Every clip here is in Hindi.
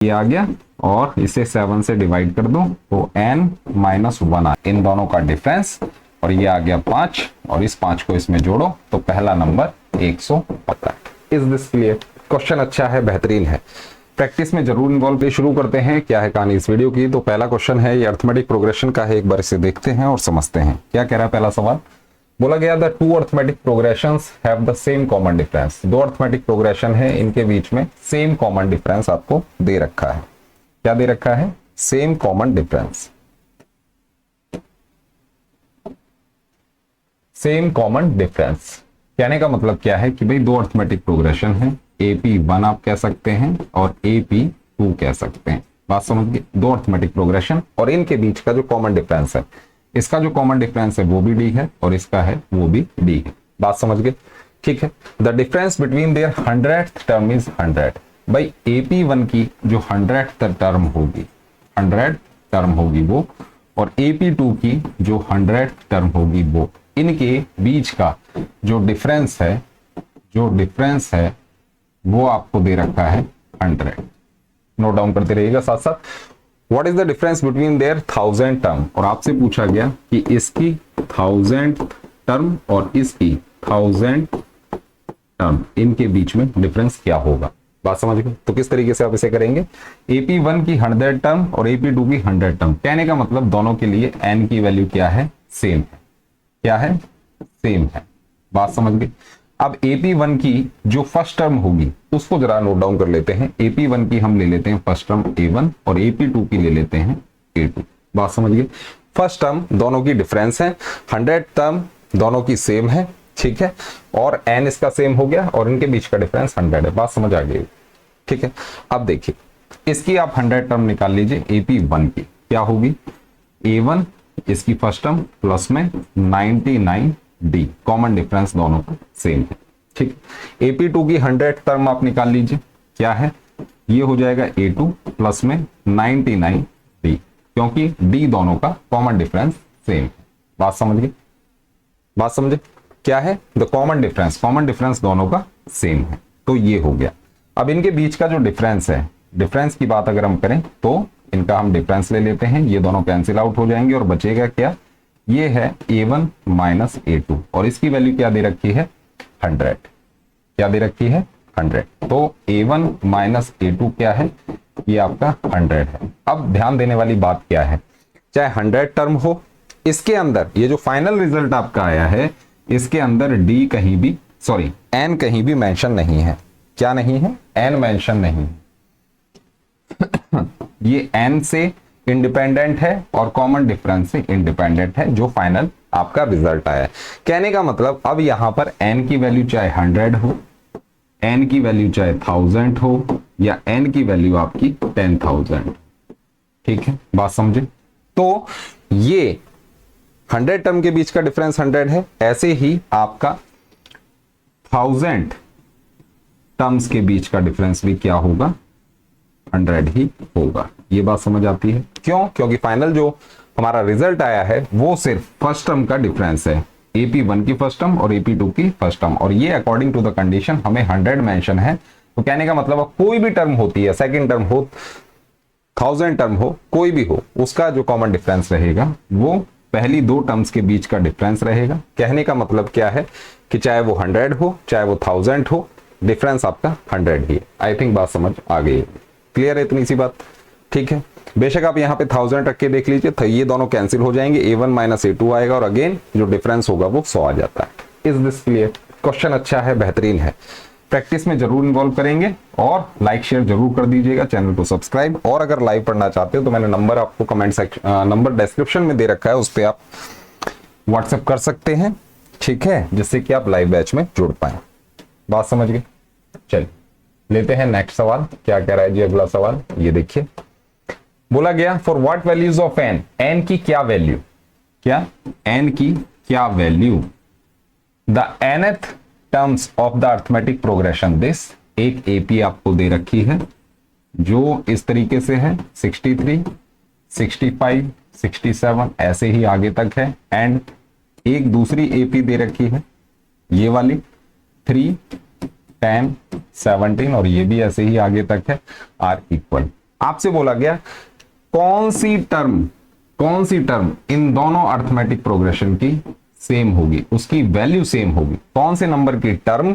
ये आ गया और इसे 7 से डिवाइड कर दो तो n-1 आ, इन दोनों का डिफरेंस, और ये आ गया 5 और इस 5 को इसमें जोड़ो तो पहला number 115। Is this clear? Question अच्छा है, बेहतरीन है, प्रैक्टिस में जरूर इन्वॉल्व पे शुरू करते हैं। क्या है कहानी इस वीडियो की? तो पहला क्वेश्चन है, ये अर्थमेटिक प्रोग्रेशन का है, एक बार इसे देखते हैं और समझते हैं क्या कह रहा है। पहला सवाल बोला गया the two arithmetic progressions have the same common difference. दो अर्थमेटिक प्रोग्रेशन है, इनके बीच में सेम कॉमन डिफरेंस आपको दे रखा है। क्या दे रखा है? Same common difference. Same common difference कहने का मतलब क्या है कि भाई दो अर्थमेटिक प्रोग्रेशन है, AP1 आप कह सकते हैं और AP2 कह सकते हैं। बात समझ गए? दो अर्थमेटिक प्रोग्रेशन और इनके बीच का जो कॉमन डिफरेंस है, इसका जो कॉमन डिफरेंस है वो भी D है और इसका है वो भी D है। बात समझ गए? ठीक है। The difference between their 100th term is 100। भाई AP1 की जो 100th टर्म होगी, 100 टर्म होगी वो, और AP2 की जो 100th टर्म होगी वो, इनके बीच का जो डिफरेंस है, वो आपको दे रखा है 100। नोट डाउन करते रहिएगा साथ साथ। What is the difference between their 1000 term, और आपसे पूछा गया कि इसकी 1000 टर्म और इसकी 1000 टर्म, इनके बीच में डिफरेंस क्या होगा। बात समझ गए? तो किस तरीके से आप इसे करेंगे? AP1 की 100 टर्म और AP2 की 100 टर्म, कहने का मतलब दोनों के लिए n की वैल्यू क्या है? सेम है। क्या है? सेम है। बात समझ गए? अब AP1 की जो फर्स्ट टर्म होगी उसको जरा नोट डाउन कर लेते हैं। AP1 की हम ले लेते हैं फर्स्ट टर्म A1 और AP2 की ले लेते हैं A2। बात समझ गए? फर्स्ट टर्म दोनों की डिफरेंस है, 100 टर्म दोनों की सेम है, ठीक है, और n इसका सेम हो गया और इनके बीच का डिफरेंस 100 है। बात समझ आ गई? ठीक है। अब देखिए, इसकी आप 100 टर्म निकाल लीजिए। AP1 की क्या होगी? A1 इसकी फर्स्ट टर्म प्लस में 99D, कॉमन डिफरेंस दोनों का सेम है, ठीक। AP2 की 100 टर्म आप निकाल लीजिए, क्या है? ये हो जाएगा A2 प्लस में 99D, क्योंकि D दोनों का कॉमन डिफरेंस सेम है। बात समझ गए? बात समझे? क्या है? द कॉमन डिफरेंस दोनों का सेम है, तो ये हो गया। अब इनके बीच का जो डिफरेंस है, डिफरेंस की बात अगर हम करें तो इनका हम डिफरेंस ले लेते हैं, ये दोनों कैंसिल आउट हो जाएंगे और बचेगा क्या? ये है A1 माइनस A2 और इसकी वैल्यू क्या दे रखी है? 100। क्या दे रखी है? 100। तो A1 माइनस A2 क्या है? ये आपका 100 है। अब ध्यान देने वाली बात क्या है, चाहे 100 टर्म हो, इसके अंदर ये जो फाइनल रिजल्ट आपका आया है, इसके अंदर D कहीं भी, सॉरी N कहीं भी मेंशन नहीं है। क्या नहीं है? N मेंशन नहीं है। ये n से इंडिपेंडेंट है और कॉमन डिफरेंस से इंडिपेंडेंट है जो फाइनल आपका रिजल्ट आया है। कहने का मतलब अब यहां पर n की वैल्यू चाहे 100 हो, n की वैल्यू चाहे 1000 हो, या n की वैल्यू आपकी 10,000, ठीक है। बात समझे? तो ये 100 टर्म के बीच का डिफरेंस 100 है, ऐसे ही आपका 1000 टर्म्स के बीच का डिफरेंस भी क्या होगा? 100 ही होगा। ये बात समझ आती है? क्यों? क्योंकि फाइनल जो हमारा रिजल्ट आया है वो सिर्फ फर्स्ट टर्म का डिफरेंस है, AP1 की फर्स्ट टर्म और AP2 की फर्स्ट टर्म, और ये अकॉर्डिंग टू द कंडीशन हमें 100 मेंशन है। तो कहने का मतलब कोई भी टर्म होती है, सेकंड टर्म हो, 1000 टर्म हो, कोई भी हो, उसका जो कॉमन डिफरेंस रहेगा वो पहली दो टर्म्स के बीच का डिफरेंस रहेगा। कहने का मतलब क्या है कि चाहे वो 100 हो चाहे वो 1000 हो, डिफरेंस आपका 100 ही है। आई थिंक बात समझ आ गई, क्लियर है इतनी सी बात? ठीक है। बेशक आप यहाँ पे 1000 रख के देख लीजिए, तो ये दोनों कैंसिल हो जाएंगे, A1 माइनस A2 आएगा और अगेन जो डिफरेंस होगा वो 100 आ जाता है। Is this clear? क्वेश्चन अच्छा है, बेहतरीन है, प्रैक्टिस में जरूर इन्वॉल्व करेंगे और लाइक शेयर जरूर कर दीजिएगा, चैनल को सब्सक्राइब, और अगर लाइव पढ़ना चाहते हो तो मैंने नंबर आपको कमेंट सेक्शन, नंबर डिस्क्रिप्शन में दे रखा है, उस पर आप व्हाट्सएप कर सकते हैं, ठीक है, जिससे कि आप लाइव बैच में जुड़ पाए। बात समझ गए? चलिए लेते हैं नेक्स्ट सवाल। क्या कह रहा है जी अगला सवाल? ये देखिए, बोला गया for what values of n, n की क्या वैल्यू, क्या n की क्या value, the nth terms of the arithmetic progression this, एक AP आपको दे रखी है जो इस तरीके से है, 63, 65, 67 ऐसे ही आगे तक है, एंड एक दूसरी AP दे रखी है ये वाली 3, 10, 17 और ये भी ऐसे ही आगे तक है, आर इक्वल। आपसे बोला गया कौन सी टर्म इन दोनों अर्थमेटिक प्रोग्रेशन की सेम होगी, उसकी वैल्यू सेम होगी, कौन से नंबर की टर्म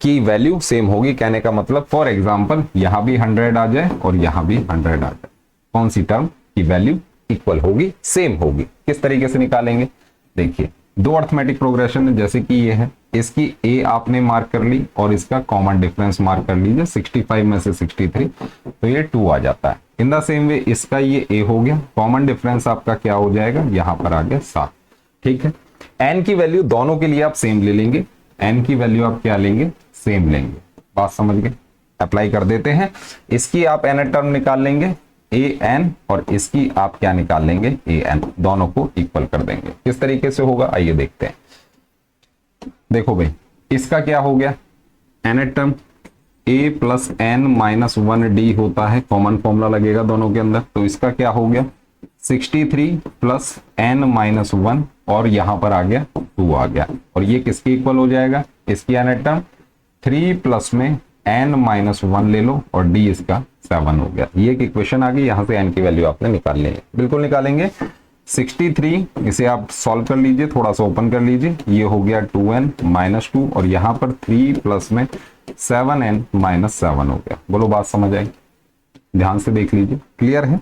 की वैल्यू सेम होगी। कहने का मतलब फॉर एग्जांपल यहां भी 100 आ जाए और यहां भी 100 आ जाए, कौन सी टर्म की वैल्यू इक्वल होगी, सेम होगी। किस तरीके से निकालेंगे, देखिए दो अर्थमेटिक प्रोग्रेशन है, जैसे कि ये है, इसकी ए आपने मार्क कर ली और इसका कॉमन डिफरेंस मार्क कर लीजिए, 65 में से 63 तो ये 2 आ जाता है। इन द सेम वे इसका ये ए हो गया, कॉमन डिफरेंस आपका क्या हो जाएगा, यहां पर आ गया 7। ठीक है, एन की वैल्यू दोनों के लिए आप सेम ले लेंगे, एन की वैल्यू आप क्या लेंगे, सेम लेंगे। बात समझ गए, अप्लाई कर देते हैं। इसकी आप एन टर्म निकाल लेंगे ए एन और इसकी आप क्या निकाल लेंगे, ए एन, दोनों को इक्वल कर देंगे। किस तरीके से होगा आइए देखते हैं। देखो भाई इसका क्या हो गया, एन टर्म ए प्लस एन माइनस 1 होता है, कॉमन फॉर्मूला लगेगा दोनों के अंदर, तो इसका क्या हो गया 63 प्लस एन माइनस 1 और यहां पर आ गया 2 आ गया, और ये किसके इक्वल हो जाएगा, इसकी एन टर्म 3 प्लस में एन माइनस 1 ले लो और डी इसका 7 हो गया। ये एक इक्वेशन आ गई, यहां से एन की वैल्यू आपने निकाल ली है, बिल्कुल निकालेंगे। 63 इसे आप सॉल्व कर लीजिए, थोड़ा सा ओपन कर लीजिए, ये हो गया 2n माइनस 2 और यहां पर 3 प्लस में 7n माइनस 7 हो गया। बोलो बात समझ आई, ध्यान से देख लीजिए, क्लियर है।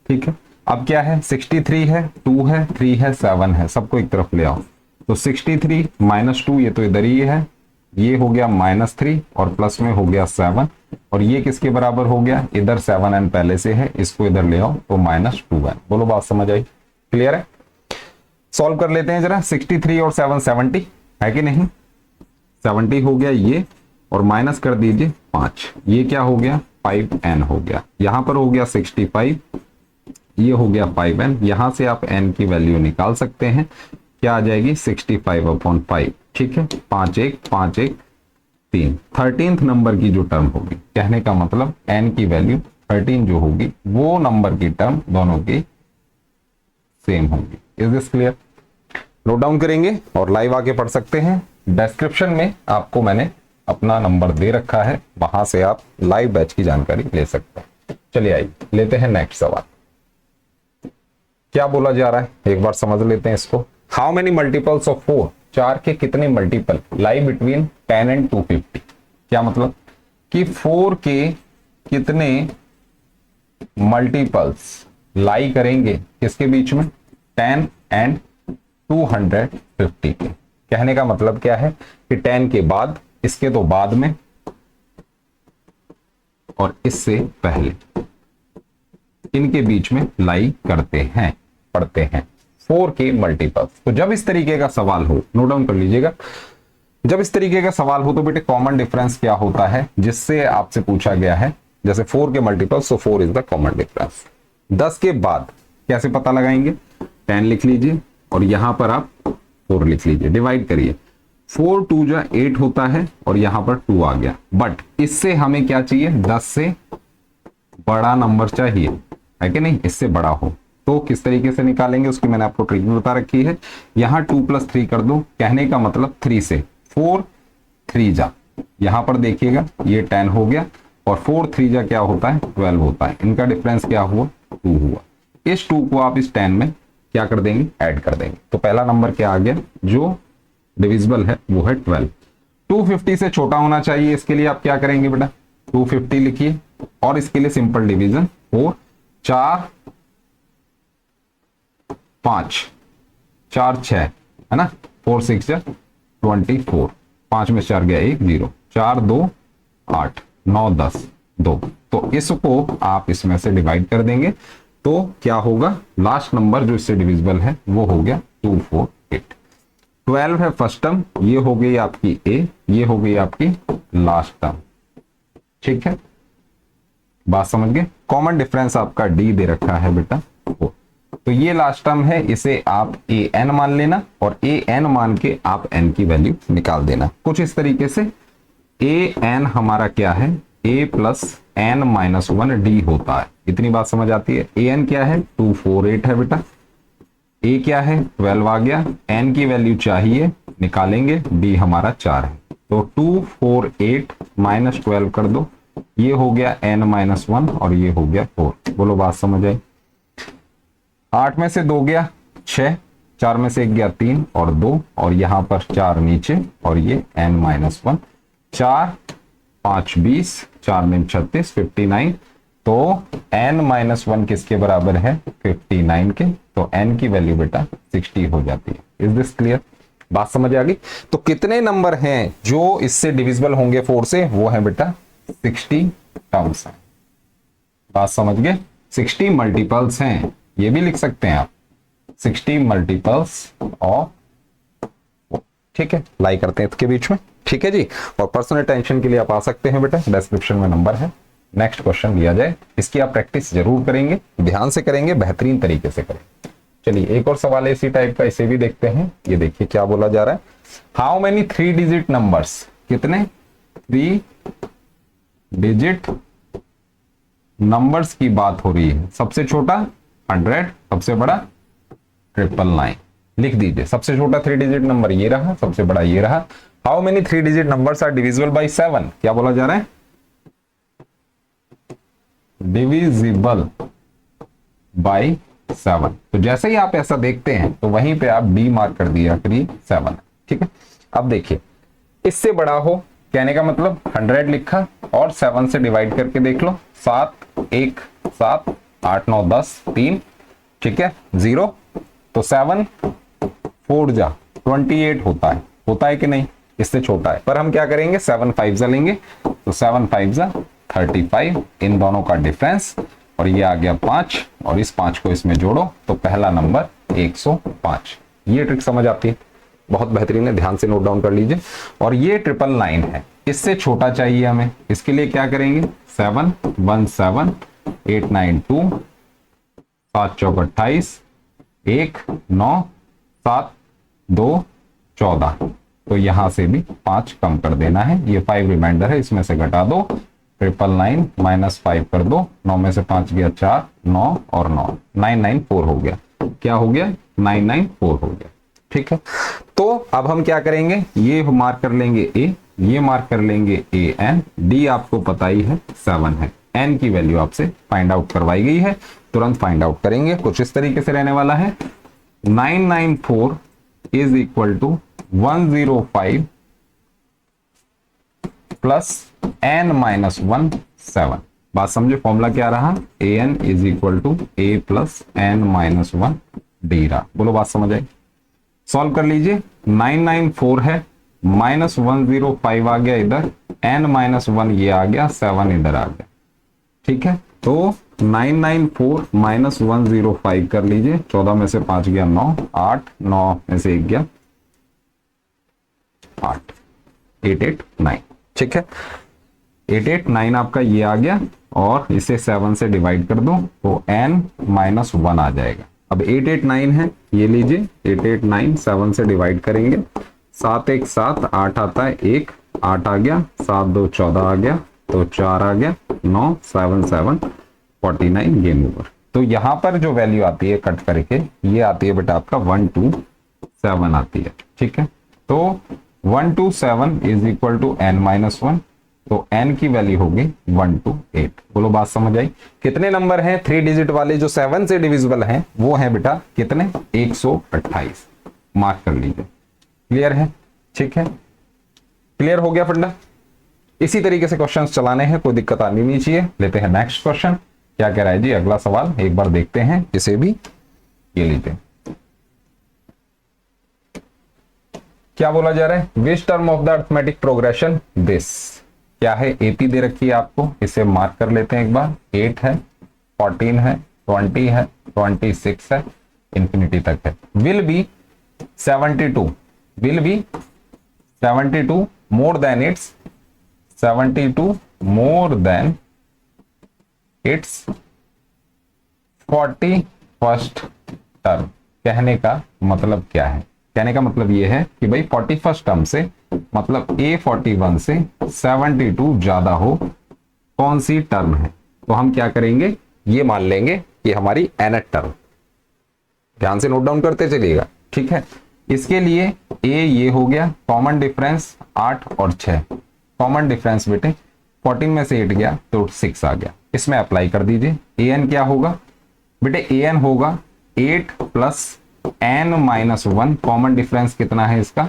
ठीक है, अब क्या है 63 है, 2 है, 3 है, 7 है, सबको एक तरफ ले आओ। तो 63 माइनस 2 ये तो इधर ही है, ये हो गया -3 और प्लस में हो गया 7 और ये किसके बराबर हो गया, इधर 7n पहले से है, इसको इधर ले आओ तो -2n। बोलो बात समझ आई, क्लियर है। सॉल्व कर लेते हैं जरा, 63 और 7 70 है कि नहीं, 70 हो गया ये और माइनस कर दीजिए 5, ये क्या हो गया 5n हो गया, यहां पर हो गया 65, ये हो गया 5n, यहां से आप n की वैल्यू निकाल सकते हैं, क्या आ जाएगी 65/5। ठीक है, 5 1 5 1 3, 13th नंबर की जो टर्म होगी, कहने का मतलब n की वैल्यू 13 जो होगी वो नंबर की टर्म दोनों की सेम होगी। Is this clear. Note down करेंगे और लाइव आके पढ़ सकते हैं, डिस्क्रिप्शन में आपको मैंने अपना नंबर दे रखा है, वहां से आप लाइव बैच की जानकारी ले सकते हैं। चलिए आइए लेते हैं नेक्स्ट सवाल। क्या बोला जा रहा है एक बार समझ लेते हैं इसको। हाउ मेनी मल्टीपल्स ऑफ 4, 4 के कितने मल्टीपल लाई बिटवीन 10 एंड 250। क्या मतलब कि 4 के कितने मल्टीपल्स लाई करेंगे किसके बीच में, 10 एंड 250 के। कहने का मतलब क्या है कि 10 के बाद, इसके तो बाद में और इससे पहले, इनके बीच में लाई करते हैं, पढ़ते हैं 4 के मल्टीपल्स। तो जब इस तरीके का सवाल हो, नोट डाउन कर लीजिएगा, जब इस तरीके का सवाल हो तो बेटे कॉमन डिफरेंस क्या होता है जिससे आपसे पूछा गया है, जैसे 4 के मल्टीपल्स, तो 4 इज द कॉमन डिफरेंस। 10 के बाद कैसे पता लगाएंगे, 10 लिख लीजिए और यहां पर आप 4 लिख लीजिए, डिवाइड करिए, 4 2 जा 8 होता है और यहां पर 2 आ गया, बट इससे हमें क्या चाहिए, 10 से बड़ा नंबर चाहिए, है कि नहीं, इससे बड़ा हो। तो किस तरीके से निकालेंगे उसकी मैंने आपको ट्रिक बता रखी है। यहां 2 + 3 कर दो, कहने का मतलब 3 से 4 3 जा, यहां पर देखिएगा ये 10 हो गया और 4 3 जा क्या होता है 12 होता है, इनका डिफरेंस क्या हुआ 2 हुआ। इस 2 को आप इस 10 में क्या कर देंगे, ऐड कर देंगे, तो पहला नंबर क्या आ गया जो डिविजिबल है वो है 12। 250 से छोटा होना चाहिए, इसके लिए आप क्या करेंगे बेटा, 250 लिखिए और इसके लिए सिंपल डिवीजन 4 4 5 4 6 है ना, 4 6 जा 24, 5 में 4 गया 1 0, 4 2 8 9 10 2, तो इसको आप इसमें से डिवाइड कर देंगे तो क्या होगा, लास्ट नंबर जो इससे डिविजिबल है वो हो गया 248। 12 है फर्स्ट टर्म, ये हो गई आपकी ए, ये हो गई आपकी लास्ट टर्म। ठीक है, बात समझ गए। कॉमन डिफरेंस आपका डी दे रखा है बेटा 4, तो ये लास्ट टर्म है, इसे आप ए एन मान लेना और ए एन मान के आप एन की वैल्यू निकाल देना कुछ इस तरीके से। ए एन हमारा क्या है, ए प्लस एन माइनस 1 डी होता है, इतनी बात समझ आती है। ए एन क्या है 248 है बेटा, ए क्या है 12 आ गया, एन की वैल्यू चाहिए निकालेंगे, डी हमारा 4 है, तो 248 माइनस 12 कर दो, ये हो गया n-1 और ये हो गया 4। बोलो बात समझ आई। 8 में से 2 गया 6, 4 में से 1 गया 3 और 2, और यहां पर 4 नीचे और ये n-1, 4 5 20, 4 में 36, 59। तो n-1 किसके बराबर है? 59 के। तो n की वैल्यू बेटा 60 हो जाती है। Is this clear? बात समझ आ गई। तो कितने नंबर हैं जो इससे डिविजिबल होंगे 4 से? वो है बेटा 60 टर्म्स हैं। बात समझ गए? 60 मल्टीपल्स हैं, ये भी लिख सकते हैं आप, 60 मल्टीपल्स ऑफ। ठीक है, लाई करते हैं इसके बीच में। ठीक है जी। और पर्सनल टेंशन के लिए आप आ सकते हैं बेटा, डिस्क्रिप्शन में नंबर है। नेक्स्ट क्वेश्चन लिया जाए, इसकी आप प्रैक्टिस जरूर करेंगे, ध्यान से करेंगे, बेहतरीन तरीके से करेंगे। चलिए एक और सवाल है इसी टाइप का, इसे भी देखते हैं। ये देखिए क्या बोला जा रहा है। हाउ मेनी 3 डिजिट नंबर्स, कितने 3 डिजिट नंबर्स की बात हो रही है? सबसे छोटा 100, सबसे बड़ा 999। लिख दीजिए, सबसे छोटा 3 डिजिट नंबर ये रहा, सबसे बड़ा ये रहा। How many 3 digit numbers are divisible by 7? क्या बोला जा रहा है? Divisible by 7। तो जैसे ही आप ऐसा देखते हैं तो वहीं पे आप डी मार्क कर दिया करिए 7। ठीक है। अब देखिए, इससे बड़ा हो, कहने का मतलब 100 लिखा और 7 से डिवाइड करके देख लो। 7 1 7, 8 9 10 3, ठीक है 0। तो 7 4 जा 28 होता है कि नहीं? इससे छोटा है, पर हम क्या करेंगे 7 5 जा लेंगे। तो 7 5 जा 35, इन दोनों का डिफरेंस, और ये आ गया 5, और इस 5 को इसमें जोड़ो तो पहला नंबर 105। ये ट्रिक समझ आती है? बहुत बेहतरीन है, ध्यान से नोट डाउन कर लीजिए। और ये 999 है, इससे छोटा चाहिए हमें। इसके लिए क्या करेंगे? 7 1 7 8 9 2, 7 चौक 28, 1 9 7 2 14। तो यहां से भी 5 कम कर देना है, ये 5 रिमाइंडर है, इसमें से घटा दो। 999 माइनस 5 कर दो, 9 में से 5 गया 4, 9 और 9, 994 हो गया। क्या हो गया? 994 हो गया। ठीक है। तो अब हम क्या करेंगे, ये मार्क कर लेंगे ए, ये मार्क कर लेंगे ए एन, डी आपको पता ही है 7 है, एन की वैल्यू आपसे फाइंड आउट करवाई गई है, तुरंत फाइंड आउट करेंगे। कुछ इस तरीके से रहने वाला है। 994 is equal to 105 plus n-1 7। बात समझे? फॉर्मूला क्या रहा? A N is equal to A plus n-1 D रहा। बोलो बात समझ आई? सॉल्व कर लीजिए। 994 है, माइनस 105 आ गया इधर, n-1 ये आ गया, 7 इधर आ गया। ठीक है। तो 994 माइनस 105 कर लीजिए, 14 में से 5 गया 9, 8 9 में से 1 गया 8, 889। ठीक है। 889 आपका ये आ गया, और इसे 7 से डिवाइड कर दो तो n-1 आ जाएगा। अब 889 है, ये लीजिए 889 7 से डिवाइड करेंगे, 7 1 7 8 आता है, 1 8 आ गया, 7 2 14 आ गया, तो 4 आ गया, 9 7 7 49, गेम ओवर। तो यहां पर जो वैल्यू आती है कट करके, ये आती है बेटा आपका 127 आती है। ठीक है। तो 127 इज इक्वल टू n-1, तो n की वैल्यू होगी 128। बोलो बात समझ आई? कितने नंबर हैं 3 डिजिट वाले जो 7 से डिविजिबल हैं? वो हैं बेटा कितने? 128। मार्क कर लीजिए। क्लियर है? ठीक है, क्लियर हो गया फंडा। इसी तरीके से क्वेश्चंस चलाने हैं, कोई दिक्कत आनी नहीं चाहिए। लेते हैं नेक्स्ट क्वेश्चन। क्या कह रहा है जी अगला सवाल, एक बार देखते हैं इसे भी। ये लीजिए, क्या बोला जा रहा है? Which term of the arithmetic progression this? क्या है? एपी दे रखी है आपको, इसे मार्क कर लेते हैं एक बार। 8 है, 14 है, 20 है, 26 है, इंफिनिटी तक है। Will be 72, will be 72 more than it's 72 more than it's 41st term. कहने का मतलब क्या है? कहने का मतलब यह है कि भाई 41st टर्म से मतलब A41 से 72 ज्यादा हो कौन सी टर्म है? तो हम क्या करेंगे, ये मान लेंगे कि हमारी nth टर्म। ध्यान से नोट डाउन करते चलिएगा। ठीक है। इसके लिए A ये हो गया, कॉमन डिफरेंस 8 और 6, कॉमन डिफरेंस बेटे 14 में से 8 गया तो 6 आ गया, इसमें अप्लाई कर दीजिए। an क्या होगा बेटे, an होगा 8 प्लस n-1, कॉमन डिफरेंस कितना है इसका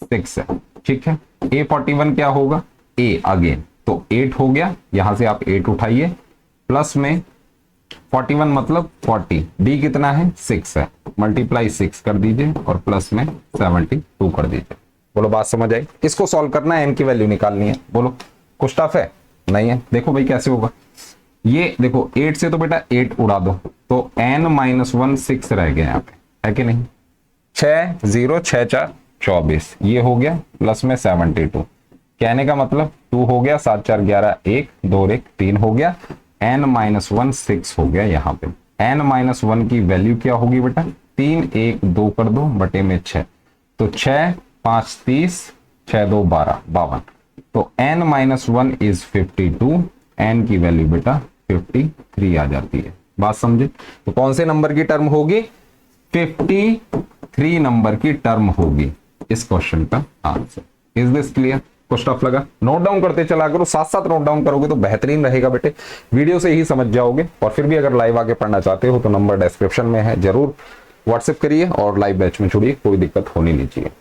6 है, ठीक है। A41 क्या होगा, a अगेन, तो 8 हो गया, यहां से आप 8 उठाइए, प्लस में 41 मतलब 40, d कितना है 6 है, मल्टीप्लाई 6 कर दीजिए और प्लस में 72 कर दीजिए। बोलो बात समझ आई। इसको सॉल्व करना है, n की वैल्यू निकालनी है। बोलो कुछ टफ है नहीं है। देखो भाई कैसे होगा, ये देखो 8 से तो बेटा 8 उड़ा दो तो n-1 6 रह गया यहाँ पे, है कि नहीं। 6 0 6 4 24 ये हो गया, प्लस में 72, कहने का मतलब 2 हो गया, 7 4 11 1 2 1 3 हो गया, n-1 6 हो गया यहाँ पे। n-1 की वैल्यू क्या होगी बेटा, 3 1 2 कर दो बटे में 6, तो 6 5 30 6 2 12 52, तो n-1 इज 52, n की वैल्यू बेटा 53 आ जाती है। बात समझे। तो कौन से नंबर की टर्म होगी, 53 नंबर की टर्म होगी इस क्वेश्चन का आंसर। Is this clear. कुछ टफ लगा, नोट डाउन करते चला करो, साथ साथ नोट डाउन करोगे तो बेहतरीन रहेगा बेटे, वीडियो से ही समझ जाओगे। और फिर भी अगर लाइव आके पढ़ना चाहते हो तो नंबर डिस्क्रिप्शन में है, जरूर व्हाट्सएप करिए और लाइव बैच में जुड़िए, कोई दिक्कत होनी नहीं चाहिए।